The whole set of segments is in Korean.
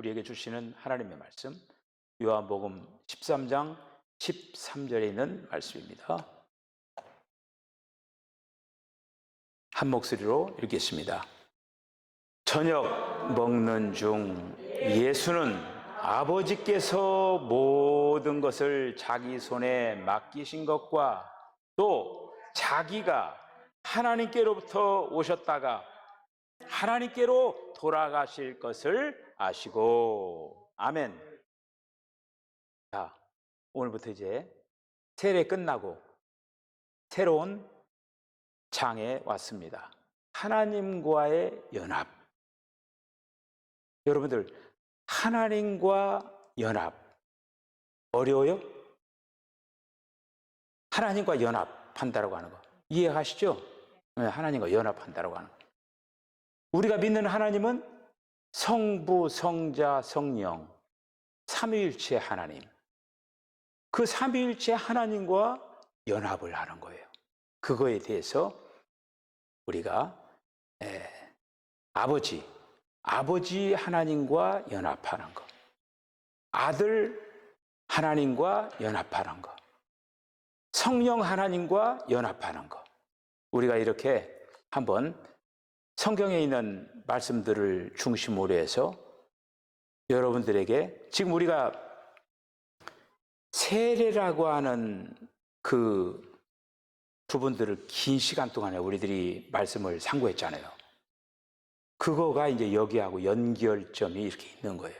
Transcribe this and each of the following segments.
우리에게 주시는 하나님의 말씀, 요한복음 13장 13절에 있는 말씀입니다. 한 목소리로 읽겠습니다. 저녁 먹는 중 예수는 아버지께서 모든 것을 자기 손에 맡기신 것과 또 자기가 하나님께로부터 오셨다가 하나님께로 돌아가실 것을 아시고, 아멘. 자, 오늘부터 이제 세례 끝나고 새로운 장에 왔습니다. 하나님과의 연합. 여러분들, 하나님과 연합 어려워요? 하나님과 연합한다라고 하는 거 이해하시죠? 네, 하나님과 연합한다라고 하는 거. 우리가 믿는 하나님은 성부, 성자, 성령 삼위일체 하나님, 그 삼위일체 하나님과 연합을 하는 거예요. 그거에 대해서 우리가 아버지 하나님과 연합하는 것, 아들 하나님과 연합하는 것, 성령 하나님과 연합하는 것, 우리가 이렇게 한번 성경에 있는 말씀들을 중심으로 해서 여러분들에게 지금 우리가 세례라고 하는 그 부분들을 긴 시간 동안에 우리들이 말씀을 상고했잖아요. 그거가 이제 여기하고 연결점이 이렇게 있는 거예요.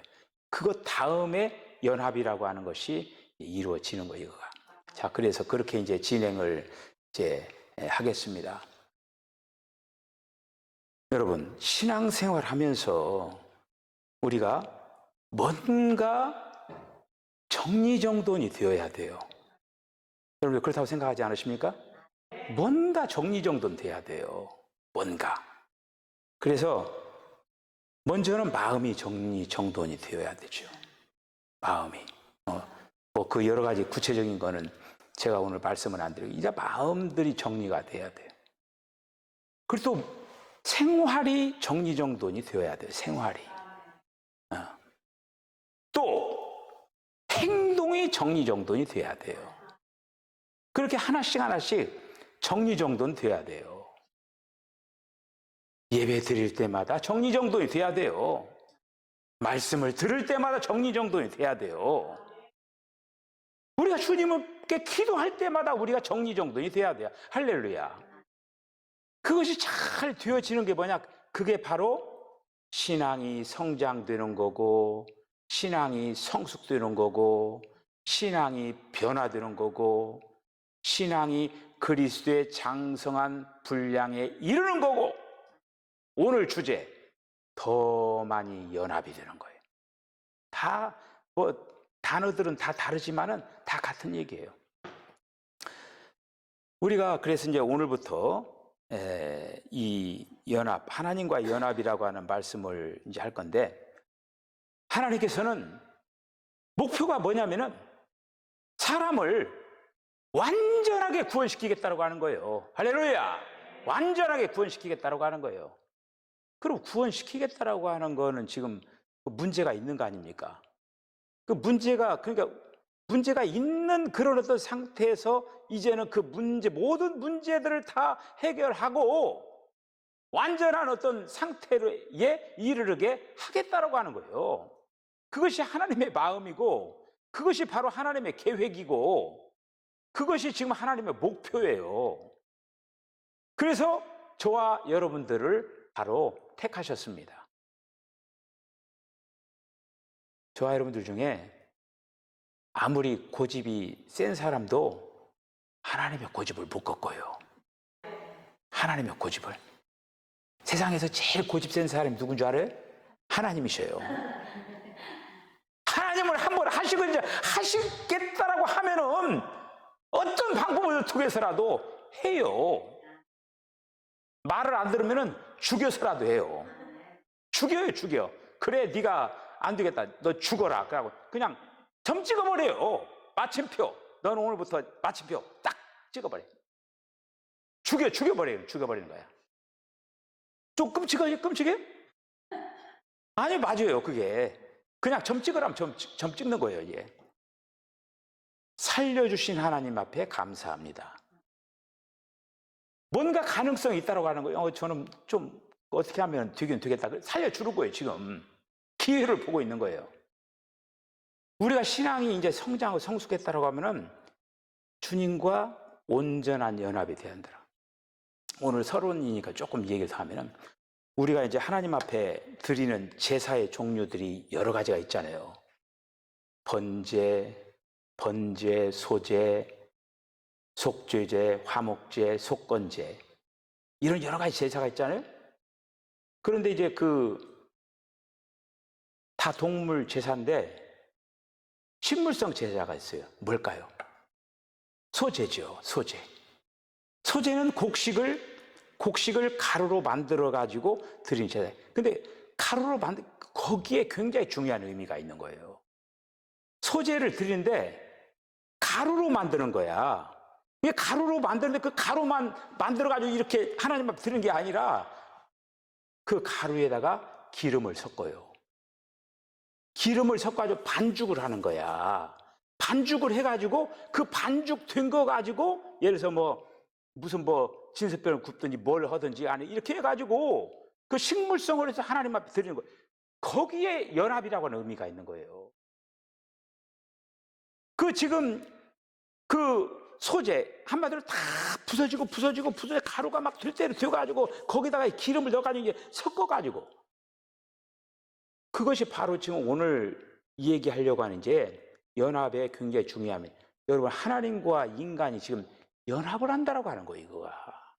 그거 다음에 연합이라고 하는 것이 이루어지는 거예요, 이거가. 자, 그래서 그렇게 이제 진행을 이제 하겠습니다. 여러분, 신앙생활 하면서 우리가 뭔가 정리정돈이 되어야 돼요. 여러분, 그렇다고 생각하지 않으십니까? 뭔가 정리정돈 돼야 돼요. 뭔가. 그래서 먼저는 마음이 정리정돈이 되어야 되죠. 마음이. 뭐 그 여러 가지 구체적인 거는 제가 오늘 말씀을 안 드리고 이제 마음들이 정리가 돼야 돼요. 그리고 또 생활이 정리정돈이 되어야 돼요. 생활이. 또 행동이 정리정돈이 돼야 돼요. 그렇게 하나씩 정리정돈 돼야 돼요. 예배 드릴 때마다 정리정돈이 돼야 돼요. 말씀을 들을 때마다 정리정돈이 돼야 돼요. 우리가 주님께 기도할 때마다 우리가 정리정돈이 돼야 돼요. 할렐루야. 그것이 잘 되어지는 게 뭐냐? 그게 바로 신앙이 성장되는 거고, 신앙이 성숙되는 거고, 신앙이 변화되는 거고, 신앙이 그리스도의 장성한 분량에 이르는 거고, 오늘 주제, 더 많이 연합이 되는 거예요. 다, 단어들은 다 다르지만은 다 같은 얘기예요. 우리가 그래서 이제 오늘부터 이 연합, 하나님과 연합이라고 하는 말씀을 이제 할 건데, 하나님께서는 목표가 뭐냐면은 사람을 완전하게 구원시키겠다고 하는 거예요. 할렐루야! 완전하게 구원시키겠다고 하는 거예요. 그럼 구원시키겠다고 하는 거는 지금 문제가 있는 거 아닙니까? 그 그러니까 문제가 있는 그런 어떤 상태에서 이제는 그 모든 문제들을 다 해결하고 완전한 어떤 상태에 이르게 하겠다라고 하는 거예요. 그것이 하나님의 마음이고, 그것이 바로 하나님의 계획이고, 그것이 지금 하나님의 목표예요. 그래서 저와 여러분들을 바로 택하셨습니다. 저와 여러분들 중에 아무리 고집이 센 사람도 하나님의 고집을 못 꺾어요. 하나님의 고집을. 세상에서 제일 고집 센 사람이 누군 줄 알아요? 하나님이셔요. 하나님을 한번 하시고 이제 하시겠다라고 하면은 어떤 방법을 통해서라도 해요. 말을 안 들으면은 죽여서라도 해요. 죽여. 그래, 네가 안 되겠다. 너 죽어라. 그러고 그냥 점 찍어버려요. 마침표. 너는 오늘부터 마침표 딱 찍어버려. 죽여버리는 거야. 좀 끔찍해요? 아니, 맞아요, 그게. 그냥 점 찍으라면 점 찍는 거예요. 예. 살려주신 하나님 앞에 감사합니다. 뭔가 가능성이 있다고 하는 거예요. 저는 좀 어떻게 하면 되긴 되겠다. 살려주는 거예요. 지금 기회를 보고 있는 거예요. 우리가 신앙이 이제 성장하고 성숙했다고 하면은 주님과 온전한 연합이 되어야 한다. 오늘 서론이니까 조금 얘기를 더 하면은 우리가 이제 하나님 앞에 드리는 제사의 종류들이 여러 가지가 있잖아요. 번제, 소제, 속죄제, 화목제, 속건제 이런 여러 가지 제사가 있잖아요. 그런데 이제 다 동물 제사인데 식물성 제사가 있어요. 뭘까요? 소제죠. 소제. 소제는 곡식을 가루로 만들어 가지고 드린 제사. 근데 가루로 거기에 굉장히 중요한 의미가 있는 거예요. 소제를 드리는데 가루로 만드는 거야. 왜 가루로 만드는데 그 가루만 만들어 가지고 이렇게 하나님 앞에 드리는 게 아니라 그 가루에다가 기름을 섞어요. 기름을 섞어가지고 반죽을 하는 거야. 반죽을 해가지고 그 반죽 된 거 가지고 예를 들어서 무슨 진설병을 굽든지 뭘 하든지 안에 이렇게 해가지고 그 식물성으로 해서 하나님 앞에 드리는 거예요. 거기에 연합이라고 하는 의미가 있는 거예요. 지금 소재 한마디로 다 부서지고 가루가 막 될 대로 되어가지고 거기다가 기름을 넣어가지고 이제 섞어가지고 그것이 바로 지금 오늘 얘기하려고 하는 이제 연합에 굉장히 중요합니다. 여러분 하나님과 인간이 지금 연합을 한다라고 하는 거예요. 이거가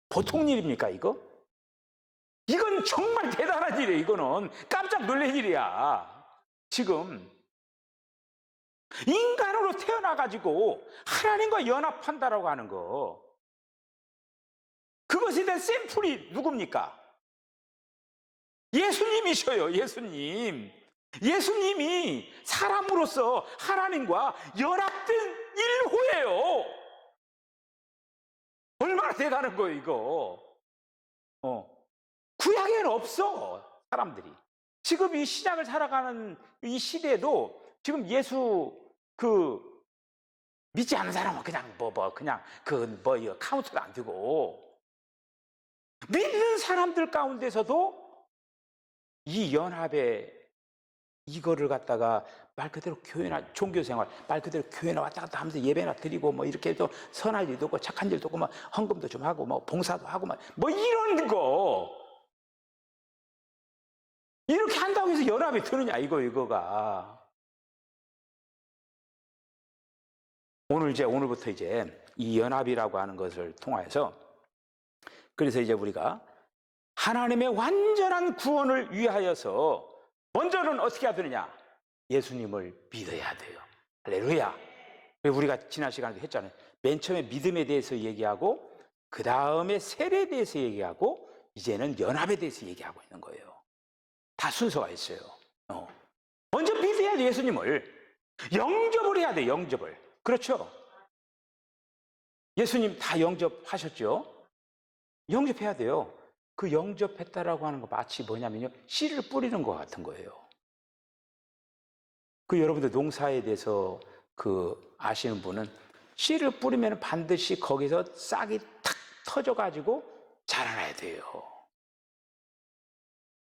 보통 일입니까 이거? 이건 정말 대단한 일이에요. 이거는 깜짝 놀랄 일이야. 지금 인간으로 태어나가지고 하나님과 연합한다라고 하는 거 그것에 대한 샘플이 누굽니까? 예수님이셔요. 예수님이 사람으로서 하나님과 연합된 1호예요. 얼마나 대단한 거예요 이거. 구약에는 없어. 사람들이 지금 이 신약을 살아가는 이 시대에도 지금 예수 믿지 않는 사람은 그냥 그냥 카운트도 안 되고 믿는 사람들 가운데서도 이 연합에 이거를 갖다가 말 그대로 교회나 종교생활 말 그대로 교회나 왔다 갔다 하면서 예배나 드리고 이렇게 해도 선할 일도 없고 착한 일도 없고 헌금도 좀 하고 봉사도 하고 이런 거 이렇게 한다고 해서 연합이 되느냐 이거가. 오늘부터 이제 이 연합이라고 하는 것을 통하여서 그래서 이제 우리가 하나님의 완전한 구원을 위하여서 먼저는 어떻게 해야 되느냐? 예수님을 믿어야 돼요. 할렐루야. 우리가 지난 시간에도 했잖아요. 맨 처음에 믿음에 대해서 얘기하고 그 다음에 세례에 대해서 얘기하고 이제는 연합에 대해서 얘기하고 있는 거예요. 다 순서가 있어요. 먼저 믿어야 돼. 예수님을 영접을 해야 돼. 영접을. 그렇죠? 예수님 다 영접하셨죠? 영접해야 돼요. 그 영접했다라고 하는 거 마치 뭐냐면요, 씨를 뿌리는 것 같은 거예요. 여러분들 농사에 대해서 아시는 분은 씨를 뿌리면 반드시 거기서 싹이 탁 터져가지고 자라나야 돼요.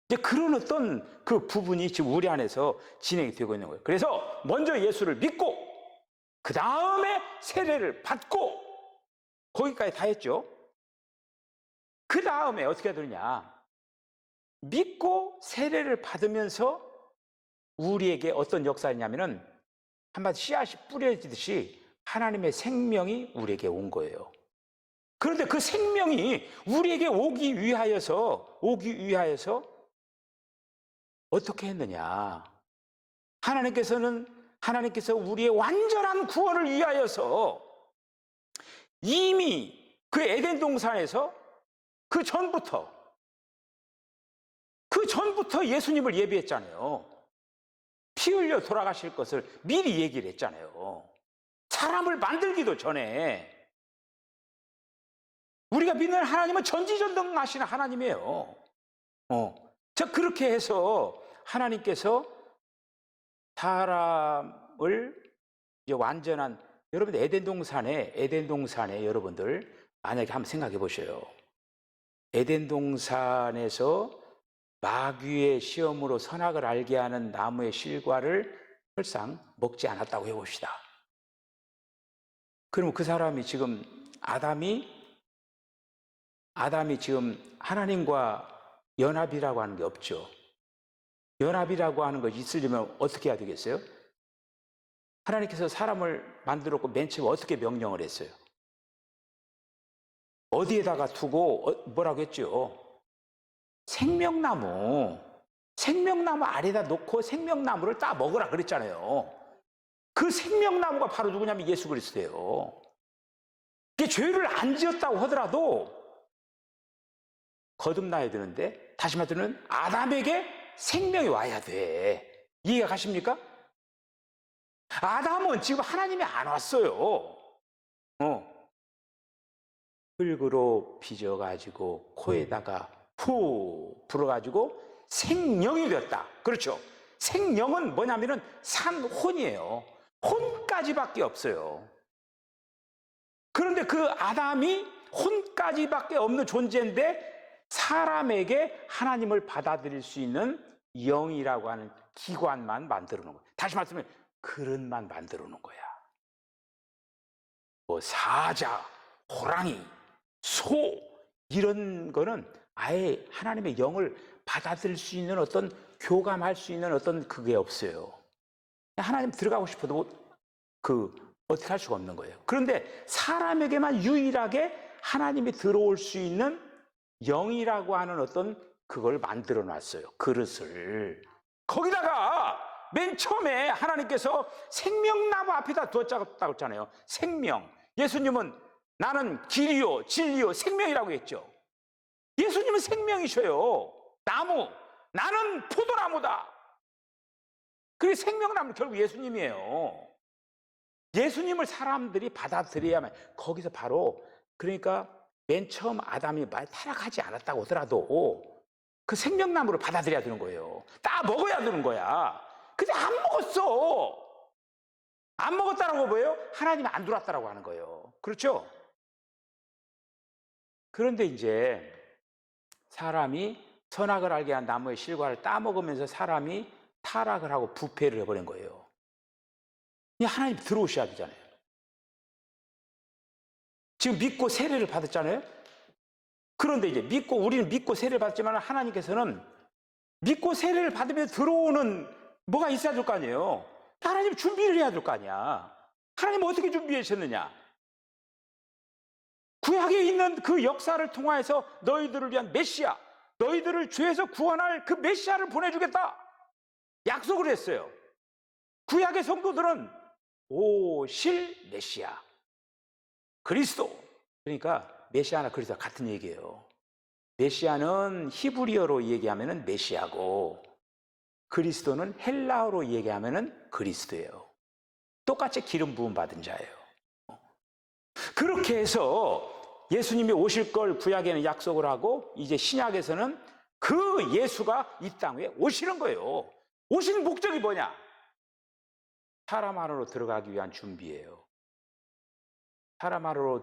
이제 그런 어떤 부분이 지금 우리 안에서 진행이 되고 있는 거예요. 그래서 먼저 예수를 믿고 그 다음에 세례를 받고 거기까지 다 했죠. 그 다음에 어떻게 해야 되느냐? 믿고 세례를 받으면서 우리에게 어떤 역사냐면은 한마디 씨앗이 뿌려지듯이 하나님의 생명이 우리에게 온 거예요. 그런데 그 생명이 우리에게 오기 위하여서 어떻게 했느냐? 하나님께서 우리의 완전한 구원을 위하여서 이미 그 에덴 동산에서 그 전부터 예수님을 예비했잖아요. 피 흘려 돌아가실 것을 미리 얘기를 했잖아요. 사람을 만들기도 전에. 우리가 믿는 하나님은 전지전능하시는 하나님이에요. 그렇게 해서 하나님께서 사람을 이제 완전한, 여러분 에덴 동산에 여러분들 만약에 한번 생각해 보셔요. 에덴 동산에서 마귀의 시험으로 선악을 알게 하는 나무의 실과를 설상 먹지 않았다고 해봅시다. 그러면 그 사람이 지금 아담이 지금 하나님과 연합이라고 하는 게 없죠. 연합이라고 하는 것이 있으려면 어떻게 해야 되겠어요? 하나님께서 사람을 만들었고 맨 처음에 어떻게 명령을 했어요? 어디에다가 두고 뭐라고 했죠? 생명나무 아래다 놓고 생명나무를 따 먹으라 그랬잖아요. 그 생명나무가 바로 누구냐면 예수 그리스도예요. 이게 죄를 안 지었다고 하더라도 거듭나야 되는데, 다시 말하면 아담에게 생명이 와야 돼. 이해가 가십니까? 아담은 지금 하나님이 안 왔어요. 흙으로 빚어가지고 코에다가 푹 불어가지고 생명이 되었다. 그렇죠? 생명은 뭐냐면은 산혼이에요. 혼까지밖에 없어요. 그런데 그 아담이 혼까지밖에 없는 존재인데 사람에게 하나님을 받아들일 수 있는 영이라고 하는 기관만 만들어 놓은 거예요. 다시 말씀하면 그릇만 만들어 놓은 거야. 뭐 사자, 호랑이, 소 이런 거는 아예 하나님의 영을 받아들일 수 있는 어떤, 교감할 수 있는 어떤 그게 없어요. 하나님 들어가고 싶어도 어떻게 할 수가 없는 거예요. 그런데 사람에게만 유일하게 하나님이 들어올 수 있는 영이라고 하는 어떤 그걸 만들어 놨어요. 그릇을. 거기다가 맨 처음에 하나님께서 생명나무 앞에다 두었다고 했잖아요. 생명. 예수님은 나는 길이요 진리요 생명이라고 했죠. 예수님은 생명이셔요. 나무. 나는 포도나무다. 그게 생명나무 결국 예수님이에요. 예수님을 사람들이 받아들여야만, 거기서 바로, 그러니까 맨 처음 아담이 타락하지 않았다고 하더라도 그 생명나무를 받아들여야 되는 거예요. 따 먹어야 되는 거야. 근데 안 먹었어. 안 먹었다라고 뭐예요? 하나님이 안 들어왔다라고 하는 거예요. 그렇죠? 그런데 이제 사람이 선악을 알게 한 나무의 실과를 따먹으면서 사람이 타락을 하고 부패를 해버린 거예요. 하나님 들어오셔야 되잖아요. 지금 믿고 세례를 받았잖아요. 그런데 이제 우리는 믿고 세례를 받았지만 하나님께서는 믿고 세례를 받으면 들어오는 뭐가 있어야 될 거 아니에요. 하나님 준비를 해야 될 거 아니야. 하나님 어떻게 준비하셨느냐? 구약에 있는 그 역사를 통하여서 너희들을 위한 메시아, 너희들을 죄에서 구원할 그 메시아를 보내주겠다 약속을 했어요. 구약의 성도들은 오실 메시아, 그리스도. 그러니까 메시아나 그리스도가 같은 얘기예요. 메시아는 히브리어로 얘기하면 메시아고, 그리스도는 헬라어로 얘기하면 그리스도예요. 똑같이 기름 부음 받은 자예요. 그렇게 해서 예수님이 오실 걸 구약에는 약속을 하고, 이제 신약에서는 그 예수가 이 땅에 오시는 거예요. 오시는 목적이 뭐냐? 사람 안으로 들어가기 위한 준비예요. 사람 안으로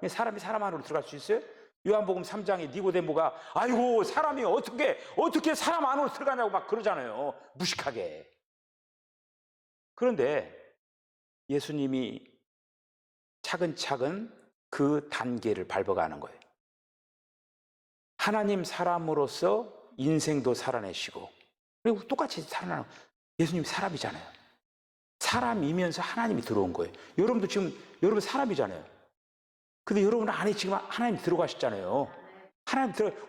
사람이 사람 안으로 들어갈 수 있어요? 요한복음 3장에 니고데모가 아이고 사람이 어떻게 사람 안으로 들어가냐고 막 그러잖아요. 무식하게. 그런데 예수님이 차근차근 그 단계를 밟아가는 거예요. 하나님 사람으로서 인생도 살아내시고, 그리고 똑같이 살아나는, 예수님 사람이잖아요. 사람이면서 하나님이 들어온 거예요. 여러분도 지금 여러분 사람이잖아요. 근데 여러분 안에 지금 하나님이 들어가셨잖아요.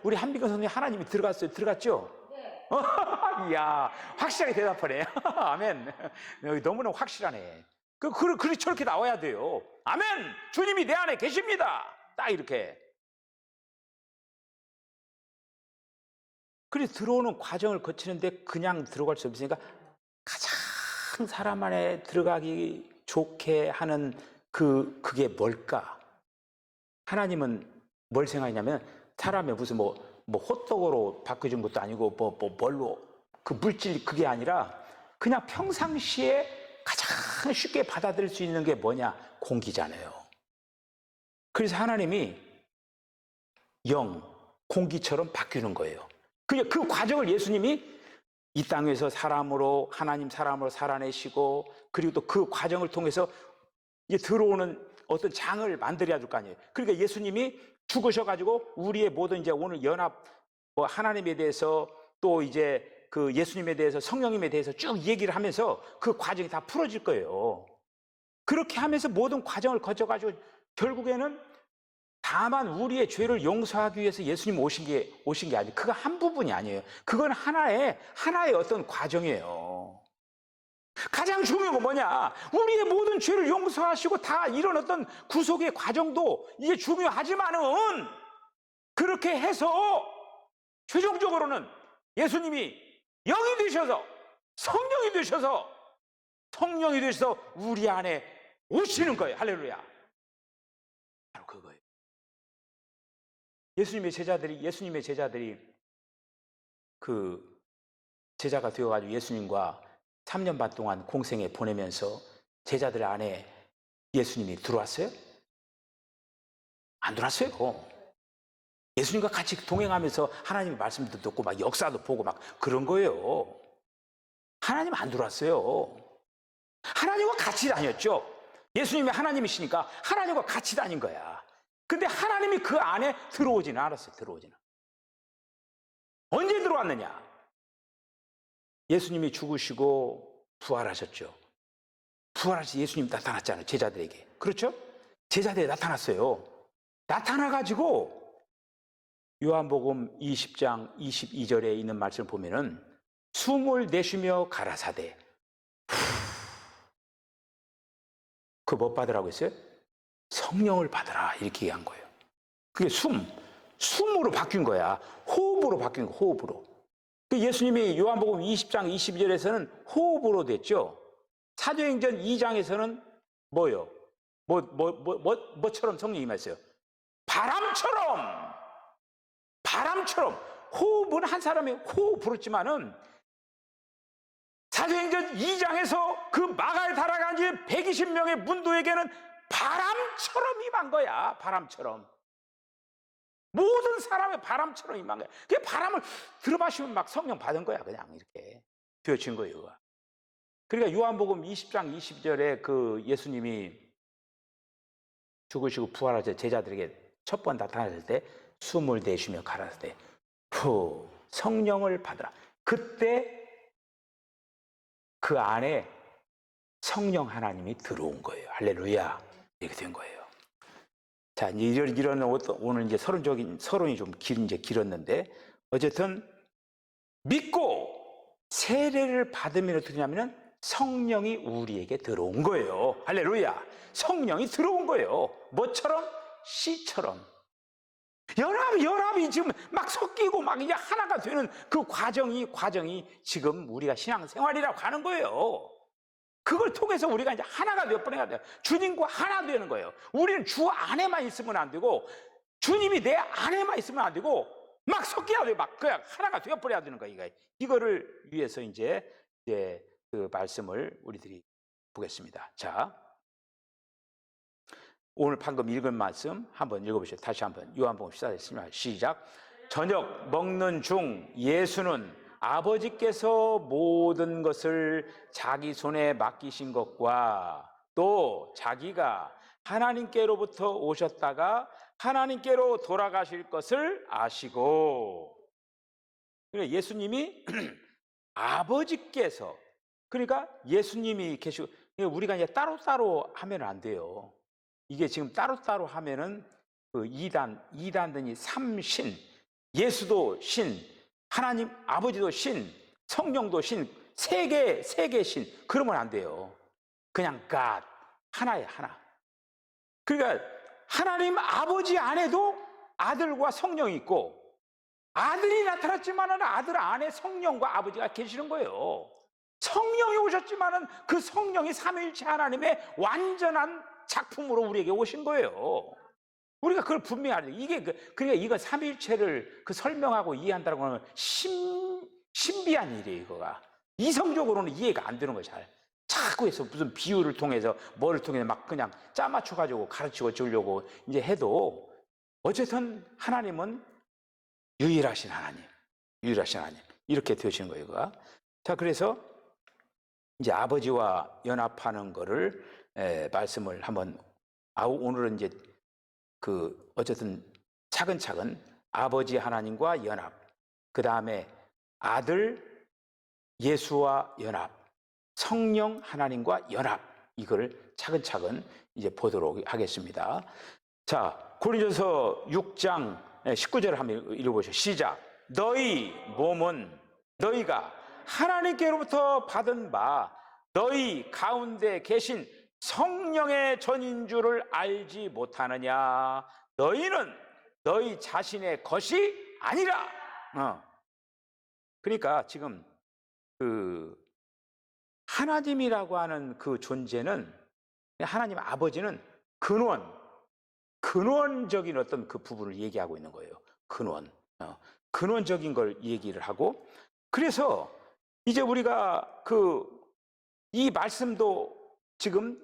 우리 한비건 선생님 하나님이 들어갔어요. 들어갔죠? 네. 이야, 확실하게 대답하네. 아멘. 너무나 확실하네. 저렇게 나와야 돼요. 아멘! 주님이 내 안에 계십니다. 딱 이렇게. 그래서 들어오는 과정을 거치는데 그냥 들어갈 수 없으니까 가장 사람 안에 들어가기 좋게 하는 그게 뭘까? 하나님은 뭘 생각하냐면 사람의 무슨 뭐 호떡으로 바꿔준 것도 아니고 뭘로 그 물질 그게 아니라 그냥 평상시에 가장 쉽게 받아들일 수 있는 게 뭐냐? 공기잖아요. 그래서 하나님이 영, 공기처럼 바뀌는 거예요. 그 과정을 예수님이 이 땅에서 사람으로, 하나님 사람으로 살아내시고, 그리고 또 그 과정을 통해서 이제 들어오는 어떤 장을 만들어야 될 거 아니에요. 그러니까 예수님이 죽으셔가지고 우리의 모든 이제 오늘 연합, 하나님에 대해서 또 이제 그 예수님에 대해서, 성령님에 대해서 쭉 얘기를 하면서 그 과정이 다 풀어질 거예요. 그렇게 하면서 모든 과정을 거쳐가지고 결국에는 다만 우리의 죄를 용서하기 위해서 예수님 오신 게 아니에요. 그거 한 부분이 아니에요. 그건 하나의 어떤 과정이에요. 가장 중요한 건 뭐냐? 우리의 모든 죄를 용서하시고 다 이런 어떤 구속의 과정도 이게 중요하지만은, 그렇게 해서 최종적으로는 예수님이 영이 되셔서 성령이 되셔서 우리 안에 오시는 거예요. 할렐루야. 바로 그거예요. 예수님의 제자들이 그 제자가 되어가지고 예수님과 3년 반 동안 공생에 보내면서 제자들 안에 예수님이 들어왔어요? 안 들어왔어요. 예수님과 같이 동행하면서 하나님의 말씀도 듣고 막 역사도 보고 막 그런 거예요. 하나님 안 들어왔어요. 하나님과 같이 다녔죠. 예수님이 하나님이시니까 하나님과 같이 다닌 거야. 근데 하나님이 그 안에 들어오지는 않았어요. 언제 들어왔느냐? 예수님이 죽으시고 부활하셨죠. 부활하셔서 예수님 나타났잖아요. 제자들에게. 그렇죠? 제자들에 나타났어요. 나타나가지고 요한복음 20장 22절에 있는 말씀을 보면은 숨을 내쉬며 가라사대. 그 뭐 받으라고 했어요? 성령을 받으라, 이렇게 얘기한 거예요. 그게 숨으로 바뀐 거야. 호흡으로 바뀐 거, 호흡으로. 예수님이 요한복음 20장 22절에서는 호흡으로 됐죠. 사도행전 2장에서는 뭐요? 뭐처럼 성령이 임했어요? 바람처럼. 호흡은 한 사람이 호흡 불었지만은 사도행전 2장에서 그 마가에 달아간 지 120명의 문도에게는 바람처럼 임한 거야. 바람처럼. 모든 사람의 바람처럼 임한 거야. 그 바람을 들어마시면 막 성령 받은 거야. 그냥 이렇게 되어진 거예요. 그러니까 요한복음 20장 22절에 그 예수님이 죽으시고 부활하셔서 제자들에게 첫 번 나타났을 때 숨을 내쉬며 가라사대 성령을 받으라. 그때 그 안에 성령 하나님이 들어온 거예요. 할렐루야. 이렇게 된 거예요. 자, 이런 오늘 이제 서론이 좀 길었는데, 어쨌든 믿고 세례를 받으면 어떻게 되냐면은 성령이 우리에게 들어온 거예요. 할렐루야. 성령이 들어온 거예요. 뭐처럼? 씨처럼. 연합이 지금 막 섞이고 막 이제 하나가 되는 그 과정이 지금 우리가 신앙생활이라고 하는 거예요. 그걸 통해서 우리가 이제 하나가 되어버려야 돼요. 주님과 하나 되는 거예요. 우리는 주 안에만 있으면 안 되고, 주님이 내 안에만 있으면 안 되고, 막 섞여야 돼요. 막 그냥 하나가 되어버려야 되는 거예요. 이거를 위해서 이제 그 말씀을 우리들이 보겠습니다. 자, 오늘 방금 읽은 말씀 한번 읽어보시죠. 다시 한번 요한복음 14장 시작. 저녁 먹는 중 예수는 아버지께서 모든 것을 자기 손에 맡기신 것과 또 자기가 하나님께로부터 오셨다가 하나님께로 돌아가실 것을 아시고, 그러니까 예수님이 아버지께서, 그러니까 예수님이 계시고, 우리가 이제 따로따로 하면 안 돼요. 이게 지금 따로따로 하면은 그 이단들이 삼신, 예수도 신, 하나님 아버지도 신, 성령도 신, 세 개 신, 그러면 안 돼요. 그냥 God, 하나예요, 하나. 그러니까 하나님 아버지 안에도 아들과 성령이 있고, 아들이 나타났지만은 아들 안에 성령과 아버지가 계시는 거예요. 성령이 오셨지만은 그 성령이 삼위일체 하나님의 완전한 작품으로 우리에게 오신 거예요. 우리가 그걸 분명히 알아야 돼요. 그러니까 이거 삼위일체를 설명하고 이해한다고 하면 신비한 일이에요, 이거가. 이성적으로는 이해가 안 되는 거예요. 잘 자꾸 해서 무슨 비유를 통해서 뭐를 통해서 막 그냥 짜맞춰 가지고 가르치고 주려고 이제 해도 어쨌든 하나님은 유일하신 하나님, 유일하신 하나님 이렇게 되시는 거예요. 그가. 자, 그래서 이제 아버지와 연합하는 거를 말씀을 한번 오늘은 이제 그 어쨌든 차근차근 아버지 하나님과 연합, 그 다음에 아들 예수와 연합, 성령 하나님과 연합, 이걸 차근차근 이제 보도록 하겠습니다. 자, 고린도서 6장 19절을 한번 읽어보시죠. 시작. 너희 몸은 너희가 하나님께로부터 받은 바 너희 가운데 계신 성령의 전인 줄을 알지 못하느냐. 너희는 너희 자신의 것이 아니라. 그러니까 지금 그 하나님이라고 하는 그 존재는, 하나님 아버지는 근원적인 어떤 그 부분을 얘기하고 있는 거예요. 근원적인 걸 얘기를 하고, 그래서 이제 우리가 이 말씀도 지금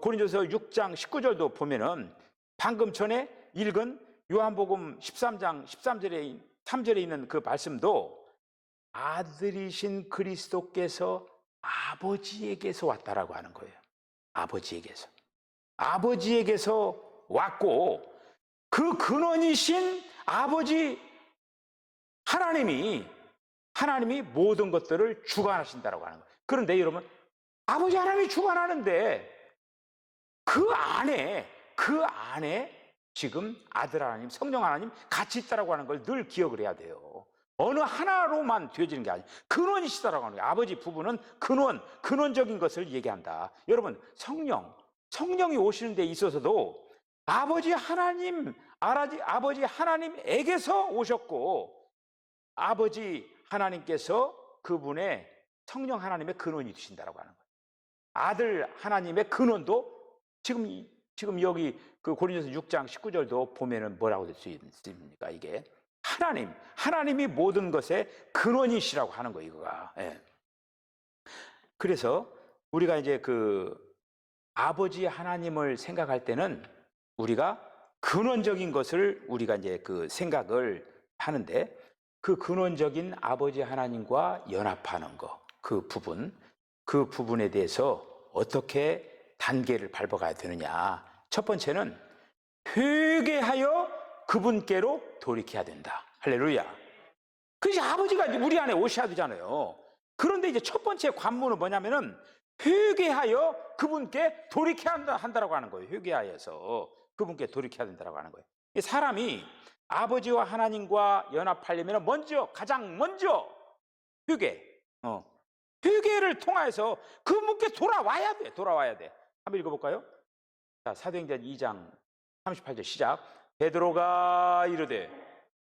고린도서 6장 19절도 보면은 방금 전에 읽은 요한복음 13장 3절에 있는 그 말씀도 아들이신 그리스도께서 아버지에게서 왔다라고 하는 거예요. 아버지에게서 왔고, 그 근원이신 아버지 하나님이 모든 것들을 주관하신다라고 하는 거예요. 그런데 여러분, 아버지 하나님이 주관하는데 그 안에 지금 아들 하나님, 성령 하나님 같이 있다라고 하는 걸 늘 기억을 해야 돼요. 어느 하나로만 되어지는 게 아니에요. 근원이시다라고 하는 거예요. 아버지 부분은 근원적인 것을 얘기한다. 여러분, 성령이 오시는 데 있어서도 아버지 하나님에게서 오셨고, 아버지 하나님께서 그분의 성령 하나님의 근원이 되신다라고 하는 거예요. 아들 하나님의 근원도 지금 여기 그 고린도서 6장 19절도 보면은 뭐라고 될 수 있습니까? 이게 하나님이 모든 것의 근원이시라고 하는 거예요, 이거가. 예. 그래서 우리가 이제 그 아버지 하나님을 생각할 때는 우리가 근원적인 것을 우리가 이제 그 생각을 하는데, 그 근원적인 아버지 하나님과 연합하는 거, 그 부분에 대해서 어떻게 단계를 밟아가야 되느냐. 첫 번째는 회개하여 그분께로 돌이켜야 된다. 할렐루야. 그래서 아버지가 우리 안에 오셔야 되잖아요. 그런데 이제 첫 번째 관문은 뭐냐면은 회개하여 그분께 돌이켜야 한다라고 하는 거예요. 회개하여서 그분께 돌이켜야 된다라고 하는 거예요. 사람이 아버지와 하나님과 연합하려면 가장 먼저 회개를 통해서 그분께 돌아와야 돼. 한번 읽어볼까요? 자, 사도행전 2장 38절 시작. 베드로가 이르되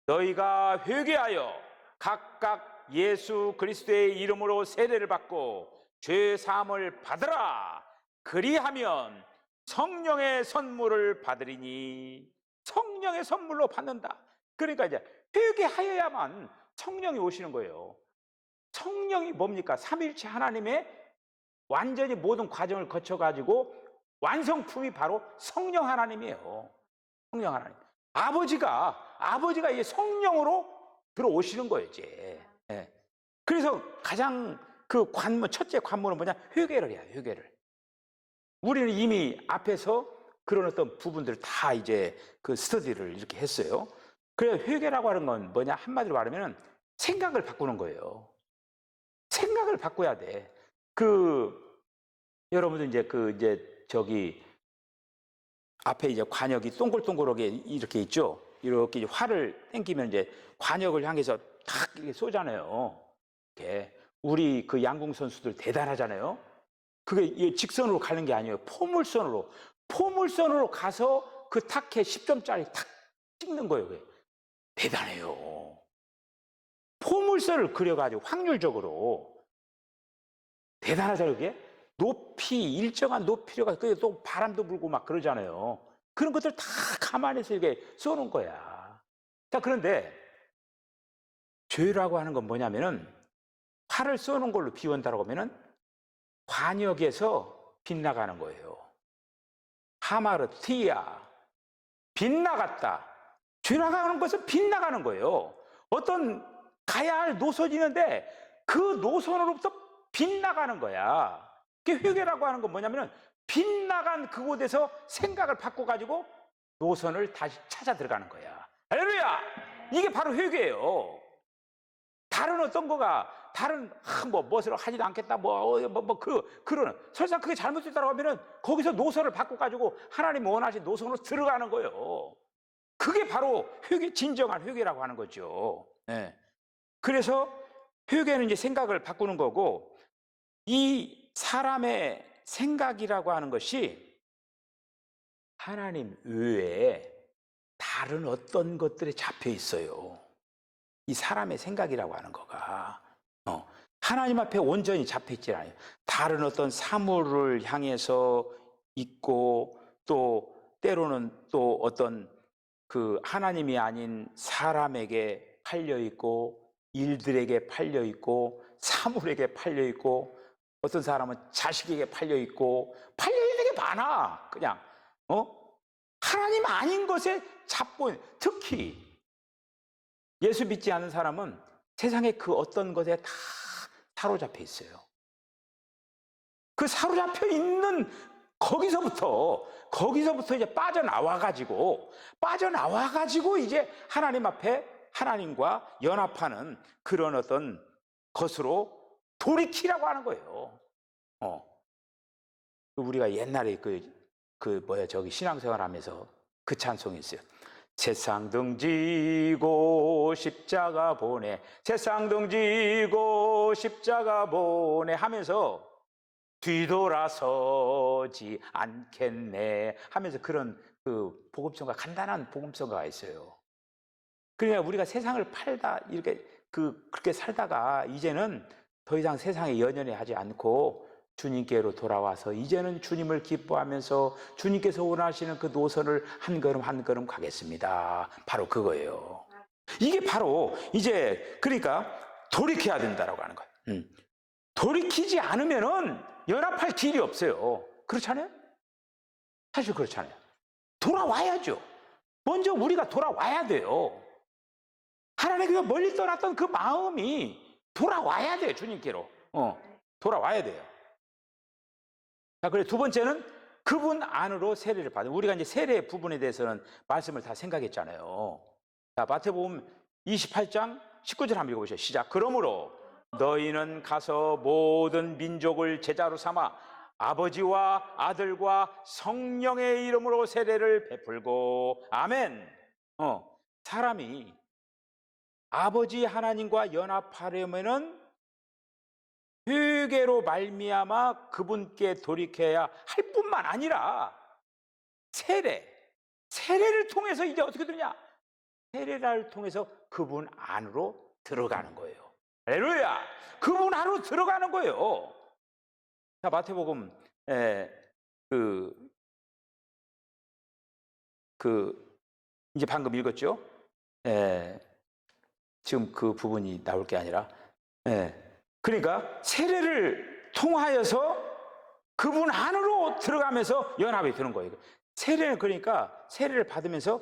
너희가 회개하여 각각 예수 그리스도의 이름으로 세례를 받고 죄 사함을 받으라. 그리하면 성령의 선물을 받으리니. 성령의 선물로 받는다. 그러니까 이제 회개하여야만 성령이 오시는 거예요. 성령이 뭡니까? 삼위일체 하나님의 완전히 모든 과정을 거쳐가지고 완성품이 바로 성령 하나님이에요. 성령 하나님. 아버지가 이제 성령으로 들어오시는 거예요, 이제. 예. 그래서 가장 첫째 관문은 뭐냐? 회개를 해야 돼요, 회개를. 우리는 이미 앞에서 그런 어떤 부분들을 다 이제 그 스터디를 이렇게 했어요. 그래서 회개라고 하는 건 뭐냐? 한마디로 말하면 생각을 바꾸는 거예요. 생각을 바꿔야 돼. 여러분들 이제 저기 앞에 이제 관역이 동글동글하게 이렇게 있죠. 이렇게 이제 활을 땡기면 이제 관역을 향해서 탁 이렇게 쏘잖아요. 이렇게 우리 그 양궁 선수들 대단하잖아요. 그게 직선으로 가는 게 아니에요. 포물선으로 가서 그 타켓 10점짜리 탁 찍는 거예요. 그게. 대단해요. 포물선을 그려가지고 확률적으로 대단하잖아요. 그게 일정한 높이가 그게 또 바람도 불고 막 그러잖아요. 그런 것들 다 감안해서 이렇게 쏘는 거야. 자, 그런데 죄라고 하는 건 뭐냐면은 칼을 쏘는 걸로 비유한다고 하면은 관역에서 빗나가는 거예요. 하마르티야, 빗나갔다. 지나가는 것은 빗나가는 거예요. 어떤 가야 할 노선이 있는데 그 노선으로부터 빗나가는 거야. 그게 회개라고 하는 건 뭐냐면은 빗나간 그곳에서 생각을 바꿔가지고 노선을 다시 찾아 들어가는 거야. 할렐루야! 이게 바로 회개예요. 다른 어떤 거가 다른 무엇을 하지도 않겠다 그러는 설사 그게 잘못됐다고 하면은 거기서 노선을 바꿔가지고 하나님 원하신 노선으로 들어가는 거예요. 그게 바로 회개, 진정한 회개라고 하는 거죠. 네. 그래서 회개는 이제 생각을 바꾸는 거고, 이 사람의 생각이라고 하는 것이 하나님 외에 다른 어떤 것들에 잡혀 있어요. 이 사람의 생각이라고 하는 거가 하나님 앞에 온전히 잡혀 있지 않아요. 다른 어떤 사물을 향해서 있고, 또 때로는 또 어떤 그 하나님이 아닌 사람에게 팔려 있고, 일들에게 팔려 있고, 사물에게 팔려 있고, 어떤 사람은 자식에게 팔려 있고, 팔려 있는 게 많아. 그냥 하나님 아닌 것에 잡고, 특히 예수 믿지 않은 사람은 세상의 그 어떤 것에 다 사로잡혀 있어요. 그 사로잡혀 있는 거기서부터 이제 빠져나와가지고 이제 하나님 앞에 하나님과 연합하는 그런 어떤 것으로 돌이키라고 하는 거예요. 우리가 옛날에 신앙생활 하면서 그 찬송이 있어요. 새쌍등 지고 십자가 보내, 새쌍등 지고 십자가 보내 하면서 뒤돌아서지 않겠네 하면서 그런 그 복음성가, 간단한 복음성가가 있어요. 그러니까 우리가 세상을 팔다 이렇게 그렇게 살다가 이제는 더 이상 세상에 연연해 하지 않고 주님께로 돌아와서 이제는 주님을 기뻐하면서 주님께서 원하시는 그 노선을 한 걸음 한 걸음 가겠습니다. 바로 그거예요. 이게 바로 이제 그러니까 돌이켜야 된다라고 하는 거예요. 돌이키지 않으면은 연합할 길이 없어요. 그렇잖아요? 사실 그렇잖아요. 돌아와야죠. 먼저 우리가 돌아와야 돼요. 하나님께서 멀리 떠났던 그 마음이 돌아와야 돼요. 주님께로. 돌아와야 돼요. 자, 그리고 두 번째는 그분 안으로 세례를 받은. 우리가 이제 세례 부분에 대해서는 말씀을 다 생각했잖아요. 자, 마태복음 28장 19절 한번 읽어보시죠. 시작. 그러므로 너희는 가서 모든 민족을 제자로 삼아 아버지와 아들과 성령의 이름으로 세례를 베풀고. 아멘. 사람이 아버지 하나님과 연합하려면은 회개로 말미암아 그분께 돌이켜야 할 뿐만 아니라 세례를 통해서 이제 어떻게 되냐? 세례를 통해서 그분 안으로 들어가는 거예요. 할렐루야! 그분 안으로 들어가는 거예요. 자, 마태복음 이제 방금 읽었죠? 지금 그 부분이 나올 게 아니라 그러니까 세례를 통하여서 그분 안으로 들어가면서 연합이 되는 거예요. 세례는 그러니까 세례를 받으면서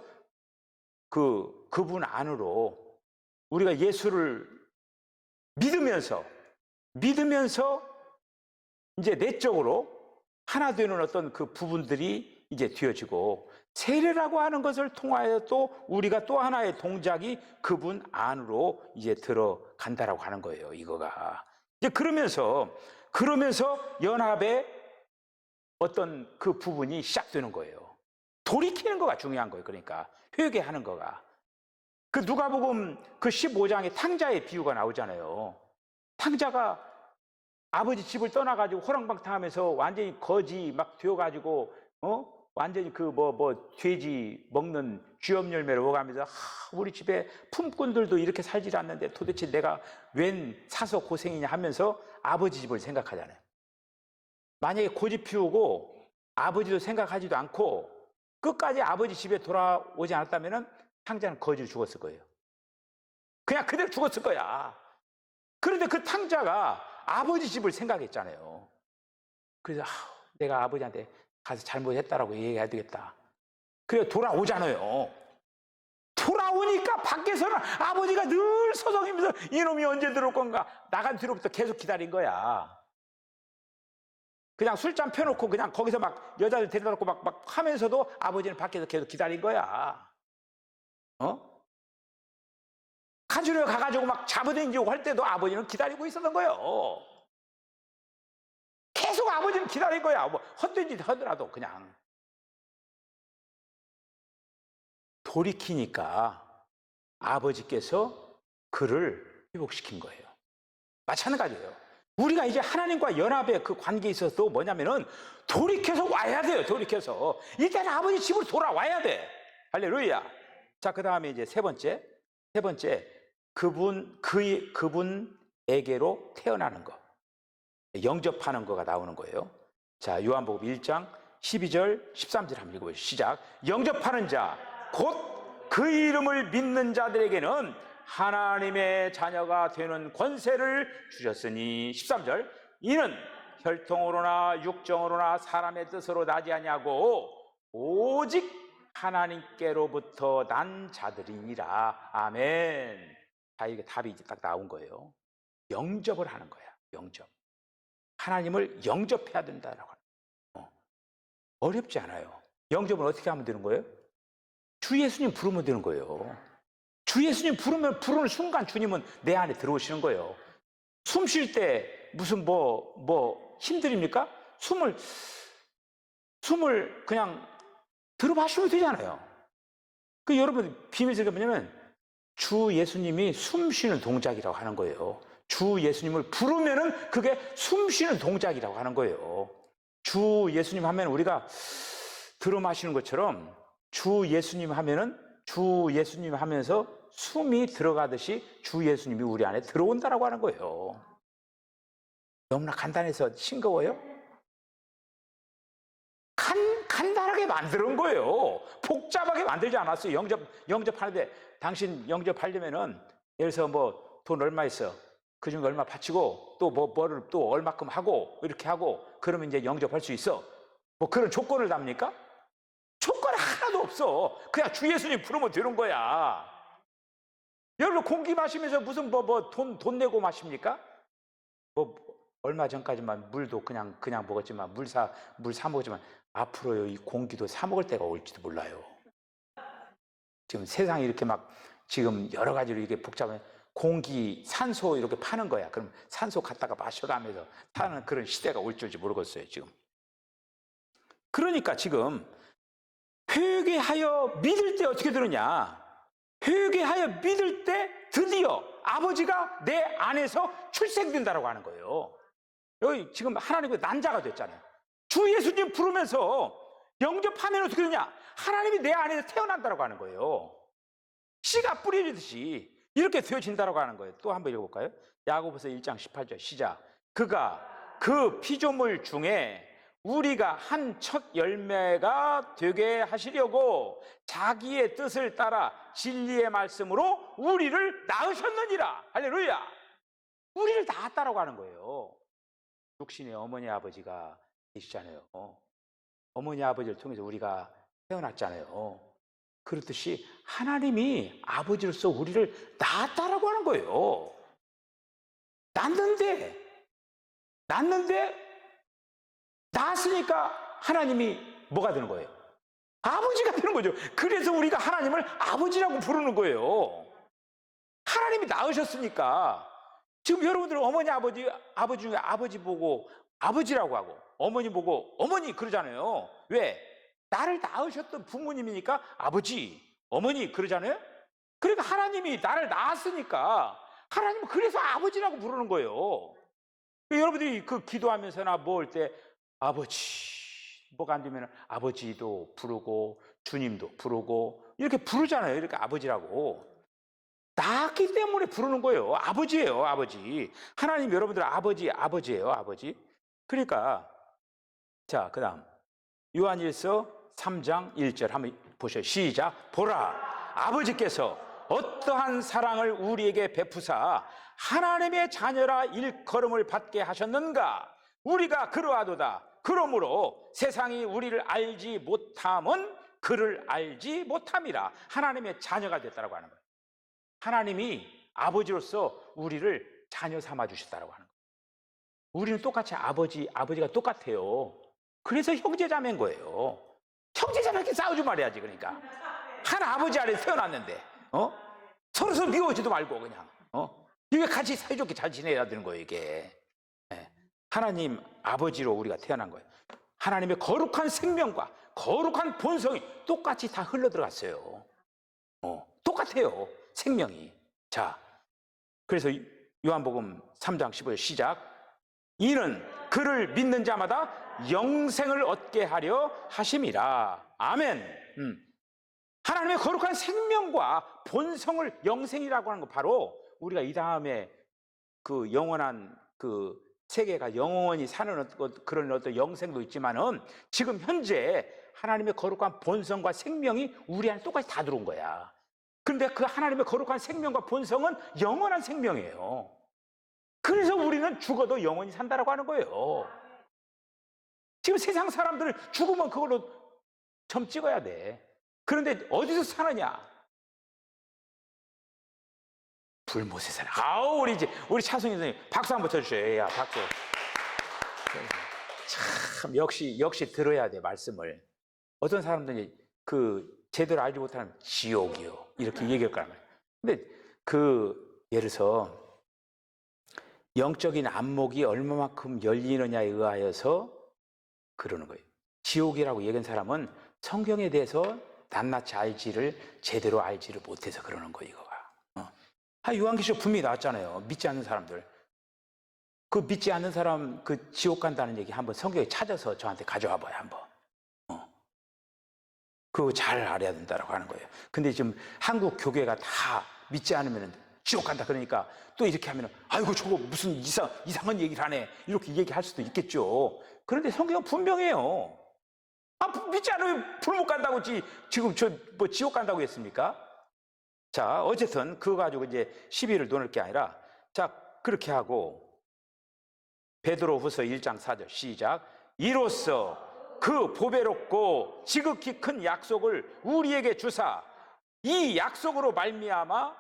그분 안으로 우리가 예수를 믿으면서 이제 내적으로 하나 되는 어떤 그 부분들이 이제 되어지고, 세례라고 하는 것을 통하여 또 우리가 또 하나의 동작이 그분 안으로 이제 들어간다라고 하는 거예요. 이거가 이제 그러면서 연합의 어떤 그 부분이 시작되는 거예요. 돌이키는 거가 중요한 거예요. 그러니까 회개하는 거가. 그 누가복음 그 15장에 탕자의 비유가 나오잖아요. 탕자가 아버지 집을 떠나가지고 호랑방탕하면서 완전히 거지 막 되어가지고 완전히 돼지 먹는 쥐업 열매를 먹으면서 우리 집에 품꾼들도 이렇게 살지 않는데 도대체 내가 웬 사서 고생이냐 하면서 아버지 집을 생각하잖아요. 만약에 고집 피우고 아버지도 생각하지도 않고 끝까지 아버지 집에 돌아오지 않았다면 탕자는 거지로 죽었을 거예요. 그냥 그대로 죽었을 거야. 그런데 그 탕자가 아버지 집을 생각했잖아요. 그래서 내가 아버지한테 가서 잘못했다라고 얘기해야 되겠다. 그래 돌아오잖아요. 돌아오니까 밖에서는 아버지가 늘 서성이면서 이놈이 언제 들어올 건가, 나간 뒤로부터 계속 기다린 거야. 그냥 술잔 펴놓고 그냥 거기서 막 여자들 데려다 놓고 막 하면서도 아버지는 밖에서 계속 기다린 거야. 가지러 가가지고 막 잡아당기고 할 때도 아버지는 기다리고 있었던 거예요. 계속 아버지는 기다린 거야. 뭐 헛된 짓 하더라도 그냥. 돌이키니까 아버지께서 그를 회복시킨 거예요. 마찬가지예요. 우리가 이제 하나님과 연합의 그 관계에 있어서도 뭐냐면은 돌이켜서 와야 돼요. 돌이켜서 일단 아버지 집으로 돌아와야 돼. 할렐루야. 자, 그 다음에 이제 세 번째 그분에게로 태어나는 거, 영접하는 거가 나오는 거예요. 자, 요한복음 1장 12절 13절 한번 읽어보시죠. 시작. 영접하는 자 곧 그 이름을 믿는 자들에게는 하나님의 자녀가 되는 권세를 주셨으니, 13절, 이는 혈통으로나 육정으로나 사람의 뜻으로 나지 아니하고 오직 하나님께로부터 난 자들이니라. 아멘. 자, 이게 답이 이제 딱 나온 거예요. 영접을 하는 거야. 영접. 하나님을 영접해야 된다라고 하는 거예요. 어렵지 않아요. 영접을 어떻게 하면 되는 거예요? 주 예수님 부르면 되는 거예요. 주 예수님 부르는 순간 주님은 내 안에 들어오시는 거예요. 숨 쉴 때 무슨 힘들입니까? 숨을 그냥 들어 마시면 되잖아요. 그 여러분 비밀스럽게 뭐냐면 주 예수님이 숨 쉬는 동작이라고 하는 거예요. 주 예수님을 부르면은 그게 숨 쉬는 동작이라고 하는 거예요. 주 예수님 하면 우리가 들어 마시는 것처럼 주 예수님 하면은 주 예수님 하면서 숨이 들어가듯이 주 예수님이 우리 안에 들어온다라고 하는 거예요. 너무나 간단해서 싱거워요? 간단하게 만드는 거예요. 복잡하게 만들지 않았어요. 영접하는데 당신 영접하려면은 예를 들어서 뭐 돈 얼마 있어? 그 중에 얼마 바치고 또 뭐를 또 얼마큼 하고 이렇게 하고 그러면 이제 영접할 수 있어. 뭐 그런 조건을 답니까? 조건 하나도 없어. 그냥 주 예수님 부르면 되는 거야. 여러분 공기 마시면서 무슨 돈 내고 마십니까? 얼마 전까지만 물도 그냥 먹었지만 물 사 먹었지만 앞으로 이 공기도 사 먹을 때가 올지도 몰라요. 지금 세상이 이렇게 막 지금 여러 가지로 이게 복잡해. 공기, 산소 이렇게 파는 거야. 그럼 산소 갖다가 마셔가면서 사는 그런 시대가 올 줄지 모르겠어요, 지금. 그러니까 지금 회개하여 믿을 때 어떻게 되느냐? 회개하여 믿을 때 드디어 아버지가 내 안에서 출생된다라고 하는 거예요. 여기 지금 하나님의 난자가 됐잖아요. 주 예수님 부르면서 영접하면 어떻게 되냐? 하나님이 내 안에서 태어난다라고 하는 거예요. 씨가 뿌려지듯이 이렇게 되어진다라고 하는 거예요. 또 한번 읽어볼까요? 야고보서 1장 18절 시작. 그가 그 피조물 중에 우리가 한 첫 열매가 되게 하시려고 자기의 뜻을 따라 진리의 말씀으로 우리를 낳으셨느니라. 할렐루야. 우리를 낳았다라고 하는 거예요. 육신의 어머니 아버지가 계시잖아요. 어머니 아버지를 통해서 우리가 태어났잖아요. 그렇듯이 하나님이 아버지로서 우리를 낳았다라고 하는 거예요. 낳았으니까 하나님이 뭐가 되는 거예요? 아버지가 되는 거죠. 그래서 우리가 하나님을 아버지라고 부르는 거예요. 하나님이 낳으셨으니까. 지금 여러분들 어머니 아버지 중에 아버지 보고 아버지라고 하고 어머니 보고 어머니 그러잖아요. 왜? 나를 낳으셨던 부모님이니까 아버지, 어머니 그러잖아요. 그러니까 하나님이 나를 낳았으니까 하나님은 그래서 아버지라고 부르는 거예요. 여러분들이 그 기도하면서나 뭐 할 때 아버지 뭐가 안 되면 아버지도 부르고 주님도 부르고 이렇게 부르잖아요. 이렇게 아버지라고. 낳았기 때문에 부르는 거예요. 아버지예요, 아버지. 하나님 여러분들 아버지예요, 아버지. 그러니까 자, 그다음 요한일서 3장 1절 한번 보셔요. 시작. 보라, 아버지께서 어떠한 사랑을 우리에게 베푸사 하나님의 자녀라 일컬음을 받게 하셨는가? 우리가 그러하도다. 그러므로 세상이 우리를 알지 못함은 그를 알지 못함이라. 하나님의 자녀가 됐다고 하는 거예요. 하나님이 아버지로서 우리를 자녀 삼아 주셨다고 하는 거예요. 우리는 똑같이 아버지가 똑같아요. 그래서 형제자매인 거예요. 형제자매끼리 싸우지 말아야지. 그러니까 한 아버지 아래 태어났는데 서로 미워하지도 말고 그냥 이게 같이 사이좋게 잘 지내야 되는 거예요. 이게 하나님 아버지로 우리가 태어난 거예요. 하나님의 거룩한 생명과 거룩한 본성이 똑같이 다 흘러 들어갔어요. 똑같아요, 생명이. 자, 그래서 요한복음 3장 15절 시작. 이는 그를 믿는 자마다 영생을 얻게 하려 하심이라. 아멘. 하나님의 거룩한 생명과 본성을 영생이라고 하는 거, 바로 우리가 이 다음에 그 영원한 그 세계가 영원히 사는 그런 어떤 영생도 있지만은, 지금 현재 하나님의 거룩한 본성과 생명이 우리 안에 똑같이 다 들어온 거야. 그런데 그 하나님의 거룩한 생명과 본성은 영원한 생명이에요. 그래서 우리는 죽어도 영원히 산다라고 하는 거예요. 지금 세상 사람들은 죽으면 그걸로 점 찍어야 돼. 그런데 어디서 사느냐? 불못에 사는. 아우, 우리 차승희 선생님 박수 한번 쳐주셔요. 야, 박수. 참 역시 들어야 돼, 말씀을. 어떤 사람들이 제대로 알지 못하는 지옥이요 이렇게 얘기할 거란 말이에요. 근데 예를 들어서 영적인 안목이 얼마만큼 열리느냐에 의하여서 그러는 거예요. 지옥이라고 얘기한 사람은 성경에 대해서 낱낱이 제대로 알지를 못해서 그러는 거예요, 이거가. 요한계시록 분명히 나왔잖아요. 믿지 않는 사람들. 그 믿지 않는 사람 지옥 간다는 얘기 한번 성경에 찾아서 저한테 가져와 봐요, 한번. 그거 잘 알아야 된다라고 하는 거예요. 근데 지금 한국 교계가 다 믿지 않으면 지옥 간다 그러니까 또 이렇게 하면 아이고 저거 무슨 이상한 얘기를 하네 이렇게 얘기할 수도 있겠죠. 그런데 성경은 분명해요. 믿지 않으면 불못 간다고 지금 지옥 간다고 했습니까? 자, 어쨌든 그거 가지고 이제 시비를 놓을 게 아니라, 자, 그렇게 하고 베드로후서 1장 4절 시작. 이로써 그 보배롭고 지극히 큰 약속을 우리에게 주사 이 약속으로 말미암아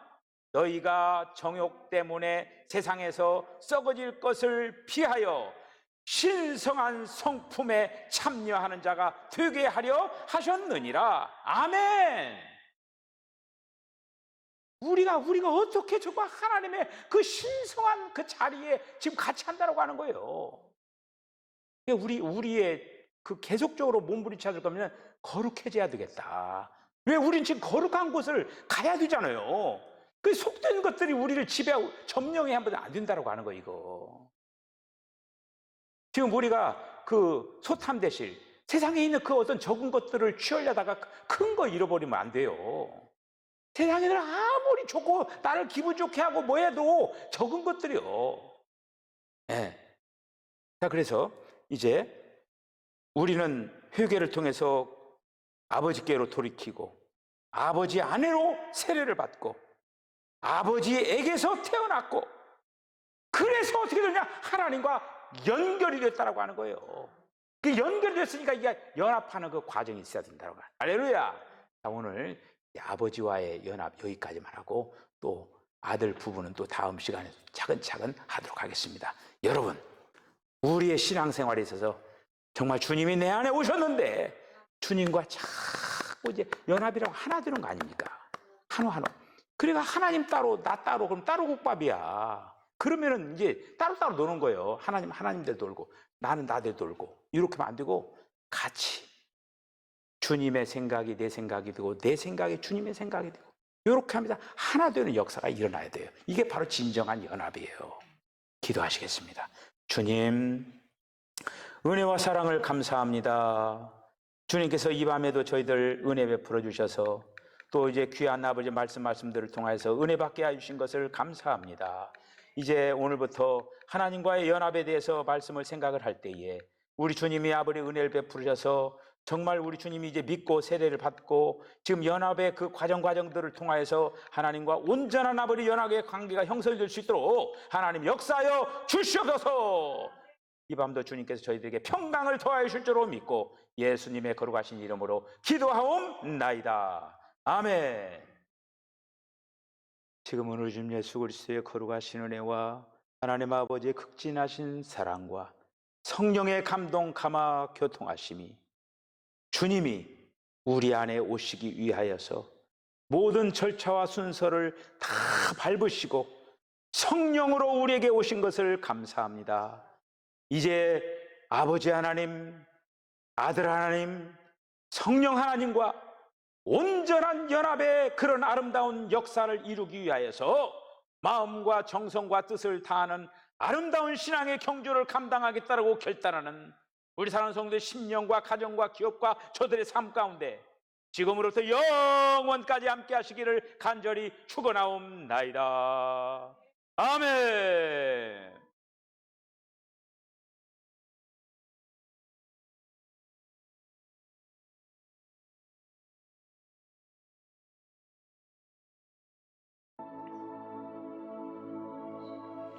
너희가 정욕 때문에 세상에서 썩어질 것을 피하여 신성한 성품에 참여하는 자가 되게 하려 하셨느니라. 아멘. 우리가 어떻게 저거 하나님의 그 신성한 그 자리에 지금 같이 한다라고 하는 거예요. 우리의 계속적으로 몸부림쳐야 거면 거룩해져야 되겠다. 왜? 우린 지금 거룩한 곳을 가야 되잖아요. 그 속된 것들이 우리를 지배하고 점령해 하면 안 된다라고 하는 거예요, 이거. 지금 우리가 소탐대실, 세상에 있는 어떤 적은 것들을 취하려다가 큰 거 잃어버리면 안 돼요. 세상에는 아무리 좋고 나를 기분 좋게 하고 뭐 해도 적은 것들이요. 네. 자, 그래서 이제 우리는 회개를 통해서 아버지께로 돌이키고 아버지 아내로 세례를 받고 아버지에게서 태어났고, 그래서 어떻게 되냐? 하나님과 연결이 됐다라고 하는 거예요. 그 연결이 됐으니까 이게 연합하는 그 과정이 있어야 된다고. 할렐루야. 자, 오늘 아버지와의 연합 여기까지만 하고 또 아들 부부는 또 다음 시간에 차근차근 하도록 하겠습니다. 여러분, 우리의 신앙생활에 있어서 정말 주님이 내 안에 오셨는데 주님과 자꾸 이제 연합이라고 하나 되는 거 아닙니까? 한우. 그러니까 하나님 따로 나 따로, 그럼 따로 국밥이야. 그러면은 이제 따로따로 노는 거예요. 하나님들 돌고 나는 나들 돌고 이렇게 하면 안 되고 같이 주님의 생각이 내 생각이 되고 내 생각이 주님의 생각이 되고 이렇게 합니다. 하나 되는 역사가 일어나야 돼요. 이게 바로 진정한 연합이에요. 기도하시겠습니다. 주님, 은혜와 사랑을 감사합니다. 주님께서 이 밤에도 저희들 은혜 베풀어 주셔서 또 이제 귀한 아버지 말씀들을 통해서 은혜 받게 해주신 것을 감사합니다. 이제 오늘부터 하나님과의 연합에 대해서 말씀을 생각을 할 때에 우리 주님이 아버지 은혜를 베푸셔서 정말 우리 주님이 이제 믿고 세례를 받고 지금 연합의 그 과정들을 통하여서 하나님과 온전한 아버지 연합의 관계가 형성될 수 있도록 하나님 역사하여 주시옵소서. 이 밤도 주님께서 저희들에게 평강을 더하여 주실 줄로 믿고 예수님의 거룩하신 이름으로 기도하옵나이다. 아멘. 지금은 우리 주님 예수 그리스도의 거룩하신 은혜와 하나님 아버지의 극진하신 사랑과 성령의 감동 감화 교통하심이 주님이 우리 안에 오시기 위하여서 모든 절차와 순서를 다 밟으시고 성령으로 우리에게 오신 것을 감사합니다. 이제 아버지 하나님, 아들 하나님, 성령 하나님과 온전한 연합의 그런 아름다운 역사를 이루기 위하여서 마음과 정성과 뜻을 다하는 아름다운 신앙의 경주를 감당하겠다고 결단하는 우리 사랑하는 성도의 심령과 가정과 기업과 저들의 삶 가운데 지금으로부터 영원까지 함께 하시기를 간절히 축원하옵나이다. 아멘.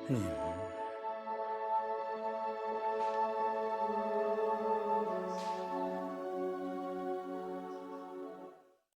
네.